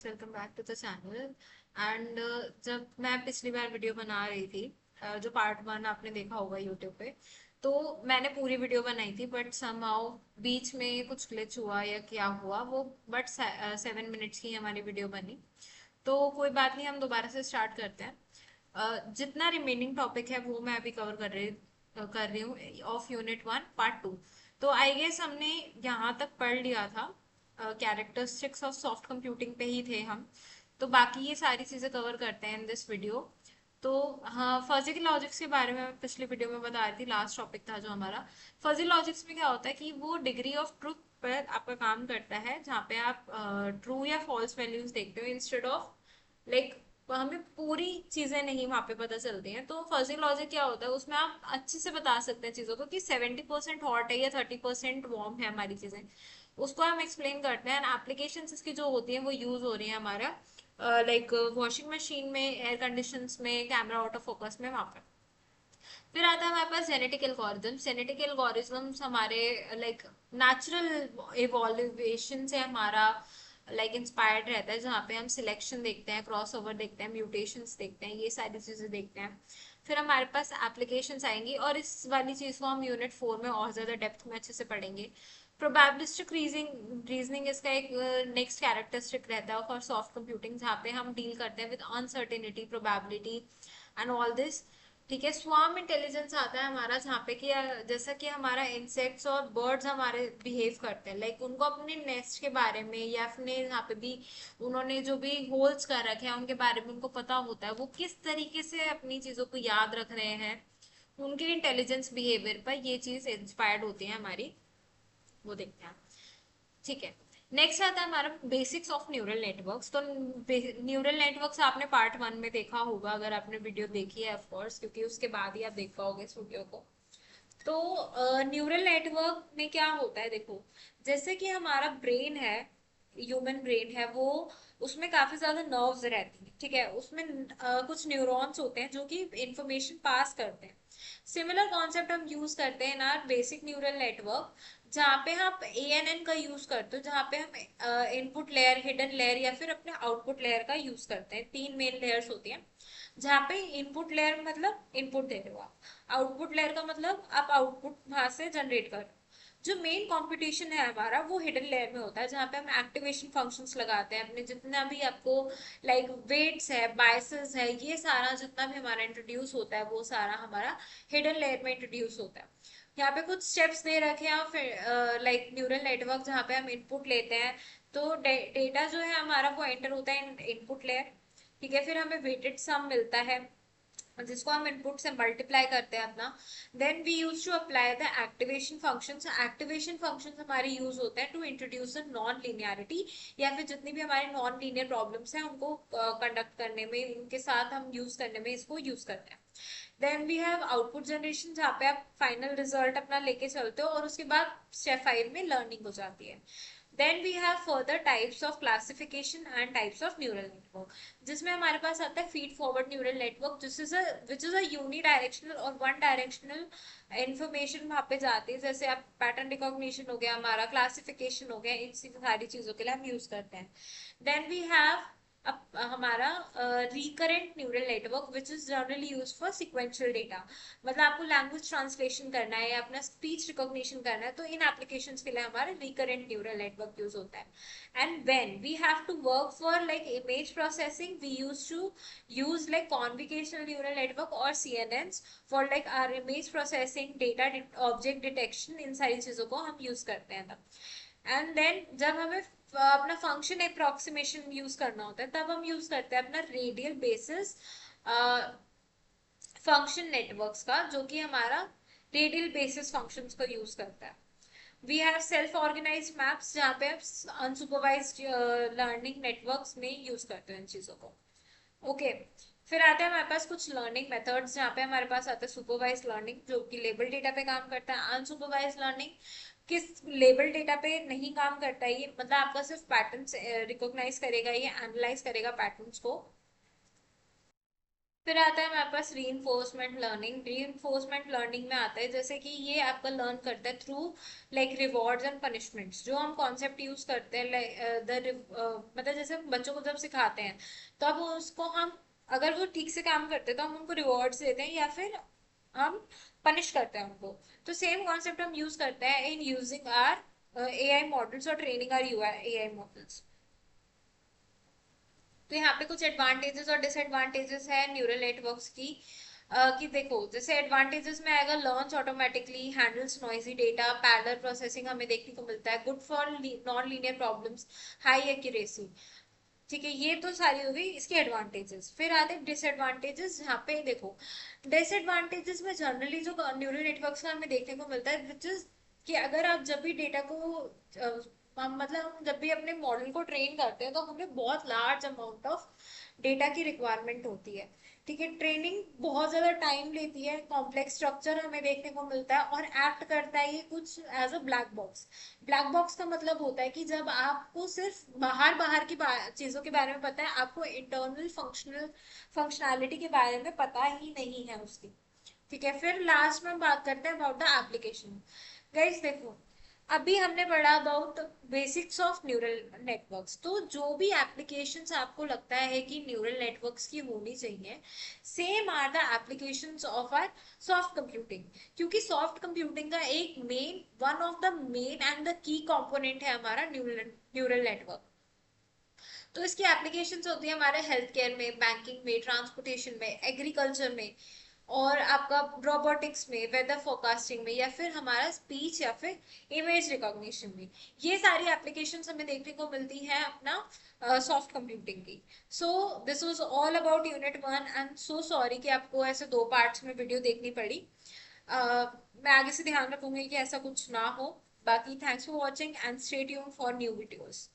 Welcome back to the channel. And जब मैं पिछली बार वीडियो बना रही थी, जो पार्ट वन आपने देखा होगा यूट्यूब पे, तो मैंने पूरी वीडियो बनाई थी बट समहाउ बीच में कुछ ग्लिच हुआ या क्या हुआ वो, बट 7 मिनट्स की हमारी वीडियो बनी। तो कोई बात नहीं, हम दोबारा से स्टार्ट करते हैं। जितना रिमेनिंग टॉपिक है वो मैं अभी कर रही हूँ ऑफ यूनिट 1 पार्ट 2। तो आई गेस हमने यहाँ तक पढ़ लिया था, कैरेक्टरिस्टिक्स ऑफ सॉफ्ट कंप्यूटिंग पे ही थे हम। तो बाकी ये सारी चीजें कवर करते हैं इन दिस वीडियो। तो हाँ, फजी लॉजिक्स के बारे में मैं पिछली वीडियो में बता रही थी, लास्ट टॉपिक था जो हमारा। फजी लॉजिक्स में क्या होता है कि वो डिग्री ऑफ ट्रुथ पर आपका काम करता है, जहाँ पे आप ट्रू या फॉल्स वैल्यूज देखते हो इंस्टेड ऑफ लाइक हमें पूरी चीजें नहीं वहां पे पता चलती हैं। तो फजी लॉजिक क्या होता है, उसमें आप अच्छे से बता सकते हैं चीजों को कि 70% हॉट है या 30% वार्म है हमारी चीजें। उसको हम एक्सप्लेन करते हैं। एप्लीकेशन इसकी जो होती है वो यूज हो रही है हमारा लाइक वॉशिंग मशीन में, एयर कंडीशंस में, कैमरा ऑटो फोकस में, वहां पर। फिर आता है हमारे पास जेनेटिक एल्गोरिथम्स। जेनेटिक एल्गोरिथम्स हमारे लाइक नेचुरल इवोल्यूशन से हमारा लाइक इंस्पायर्ड रहता है, जहाँ पे हम सिलेक्शन देखते हैं, क्रॉस ओवर देखते हैं, म्यूटेशंस देखते हैं, ये सारी चीजें देखते हैं। फिर हमारे पास एप्लीकेशंस आएंगी और इस वाली चीज को हम यूनिट 4 में और ज्यादा डेप्थ में अच्छे से पढ़ेंगे। प्रोबेबिलिस्टिक रीजनिंग इसका एक नेक्स्ट कैरेक्टरिस्टिक रहता है फॉर सॉफ्ट कंप्यूटिंग, जहाँ पे हम डील करते हैं with uncertainty, probability and all this. ठीक है। स्वार्म इंटेलिजेंस आता है हमारा, जहाँ पे कि जैसा कि हमारा इंसेक्ट्स और बर्ड्स हमारे बिहेव करते हैं, लाइक उनको अपने नेस्ट के बारे में या अपने यहाँ पे भी उन्होंने जो भी होल्स कर रखे हैं उनके बारे में उनको पता होता है, वो किस तरीके से अपनी चीजों को याद रख रहे हैं। उनके इंटेलिजेंस बिहेवियर पर ये चीज इंस्पायर्ड होती है हमारी, वो देखते हैं। ठीक है। नेक्स्ट आता है हमारा बेसिक्स ऑफ न्यूरल नेटवर्क्स। तो न्यूरल नेटवर्क्स आपने पार्ट 1 में देखा होगा, अगर आपने वीडियो देखी है ऑफ कोर्स, क्योंकि उसके बाद ही आप देख पाओगे इस वीडियो को। तो न्यूरल नेटवर्क में क्या होता है, देखो, जैसे कि हमारा ब्रेन है, ह्यूमन ब्रेन है वो, उसमें काफी ज्यादा नर्व्स रहती हैं। ठीक है। उसमें कुछ न्यूरॉन्स होते हैं जो कि इंफॉर्मेशन पास करते हैं। सिमिलर कॉन्सेप्ट हम यूज करते हैं ना बेसिक न्यूरल नेटवर्क, जहाँ पे हम ANN का यूज करते हो, जहाँ पे हम इनपुट लेयर, हिडन लेयर या फिर अपने आउटपुट लेयर का यूज करते हैं। 3 मेन लेयर्स होती हैं, जहाँ पे इनपुट लेयर मतलब इनपुट दे रहे हो आप, आउटपुट लेयर का मतलब आप आउटपुट वहां से जनरेट कर रहे हो। जो मेन कंपटीशन है हमारा वो हिडन लेयर में होता है, जहाँ पे हम एक्टिवेशन फंक्शंस लगाते हैं अपने, जितना भी आपको लाइक वेट्स है, बायसेस है, ये सारा जितना भी हमारा इंट्रोड्यूस होता है वो सारा हमारा हिडन लेयर में इंट्रोड्यूस होता है। यहाँ पे कुछ स्टेप्स दे रखे हैं फिर लाइक न्यूरल नेटवर्क, जहाँ पे हम इनपुट लेते हैं। तो डेटा जो है हमारा वो एंटर होता है इनपुट लेयर। ठीक है। फिर हमें वेटेड सम मिलता है, जिसको हम इनपुट से मल्टीप्लाई करते हैं अपना। Then we use to apply the activation functions. Activation functions हमारे यूज होते हैं to introduce the non linearity, या फिर जितनी भी हमारी नॉन लीनियर प्रॉब्लम्स हैं उनको कंडक्ट करने में, उनके साथ हम यूज करने में इसको यूज करते हैं। Then we have output generation, जहाँ पे आप फाइनल रिजल्ट अपना लेके चलते हो, और उसके बाद स्टेप 5 में लर्निंग हो जाती है। Then we have further types of classification and types of neural network, जिसमें हमारे पास आता है feed forward neural network, which is a uni directional और वन डायरेक्शनल इंफॉर्मेशन वहां पे जाती है। जैसे आप पैटर्न रिकॉग्निशन हो गया, हमारा क्लासिफिकेशन हो गया, इन सारी चीजों के लिए हम यूज करते हैं। देन वी हैव अब हमारा recurrent neural network, which is generally use for sequential data. मतलब आपको लैंग्वेज ट्रांसलेशन करना है या अपना स्पीच रिकॉग्निशन करना है, तो इन एप्लीकेशंस के लिए हमारा रिकरेंट न्यूरल नेटवर्क यूज होता है। And when we have to work for like image processing, we use to use like convolutional neural network और CNNs for like are image processing, data object detection, इन सारी चीजों को हम use करते हैं तब। एंड देन जब हमें अपना फंक्शन अप्रोक्सीमेशन यूज करना होता है, तब हम यूज करते हैं अपना रेडियल बेसिस फंक्शन नेटवर्क्स का, जो कि हमारा रेडियल बेसिस फंक्शंस को यूज करता है। We have self organised maps, जहाँ पे अनसुपरवाइज्ड लर्निंग नेटवर्क्स में यूज करते हैं इन चीजों को। ओके। फिर आते हैं हमारे पास कुछ लर्निंग मेथड्स, जहाँ पे हमारे पास आता है सुपरवाइज लर्निंग, जो कि लेबल डेटा पे काम करता है। अनसुपरवाइज लर्निंग किस लेबल डेटा पे नहीं काम करता है, ये मतलब आपका सिर्फ पैटर्न रिकॉग्नाइज करेगा, ये एनालाइज करेगा पैटर्न्स को। फिर आता है हमारे पास रीइंफोर्समेंट लर्निंग। रीइंफोर्समेंट लर्निंग में आता है जैसे कि ये आपका लर्न करता है through like rewards and punishments. जो हम कॉन्सेप्ट यूज करते हैं लाइक मतलब जैसे हम बच्चों को जब सिखाते हैं तो अब उसको हम, अगर वो ठीक से काम करते हैं तो हम उनको रिवॉर्ड्स देते हैं या फिर हम पनिश करते हैं उनको। तो सेम कॉन्सेप्ट हम यूज करते हैं in using our AI models और training our you AI models. तो यहाँ पे कुछ एडवांटेजेस और डिसएडवांटेजेस है न्यूरल नेटवर्क्स की। कि देखो जैसे एडवांटेजेस में आएगा, learns automatically, handles noisy data, parallel processing हमें देखने को मिलता है, good for non linear problems, high accuracy. ठीक है, ये तो सारी हो गई इसके एडवांटेजेस। फिर आते हैं डिसएडवांटेजेस। यहाँ पे देखो डिसएडवांटेजेस में जनरली जो न्यूरल नेटवर्क्स का हमें देखने को मिलता है विच इज कि अगर आप जब भी डेटा को मतलब हम जब भी अपने मॉडल को ट्रेन करते हैं तो हमें बहुत लार्ज अमाउंट ऑफ डेटा की रिक्वायरमेंट होती है। ठीक है, ट्रेनिंग बहुत ज्यादा टाइम लेती है, कॉम्प्लेक्स स्ट्रक्चर हमें देखने को मिलता है और एक्ट करता है ये कुछ as a black box. Black box का मतलब होता है कि जब आपको सिर्फ बाहर बाहर की चीजों के बारे में पता है, आपको इंटरनल फंक्शनैलिटी के बारे में पता ही नहीं है उसकी। ठीक है, फिर लास्ट में हम बात करते हैं अबाउट द एप्लीकेशन। गाइस देखो, अभी हमने पढ़ा about basics of neural networks. तो जो भी एप्लीकेशंस आपको लगता है कि न्यूरल नेटवर्क्स की होनी चाहिए, same are the applications of our soft computing. क्योंकि सॉफ्ट कंप्यूटिंग का एक main, one of the main and the key component है हमारा न्यूरल नेटवर्क। तो इसकी एप्लीकेशंस होती है हमारे हेल्थ केयर में, बैंकिंग में, ट्रांसपोर्टेशन में, एग्रीकल्चर में, और आपका रोबोटिक्स में, वेदर फोरकास्टिंग में, या फिर हमारा स्पीच या फिर इमेज रिकॉग्निशन में। ये सारी एप्लीकेशंस हमें देखने को मिलती है अपना सॉफ्ट कंप्यूटिंग की। So this was all about unit 1 and so sorry कि आपको ऐसे दो पार्ट्स में वीडियो देखनी पड़ी। मैं आगे से ध्यान रखूंगी कि ऐसा कुछ ना हो। बाकी thanks for watching and stay tuned for new videos.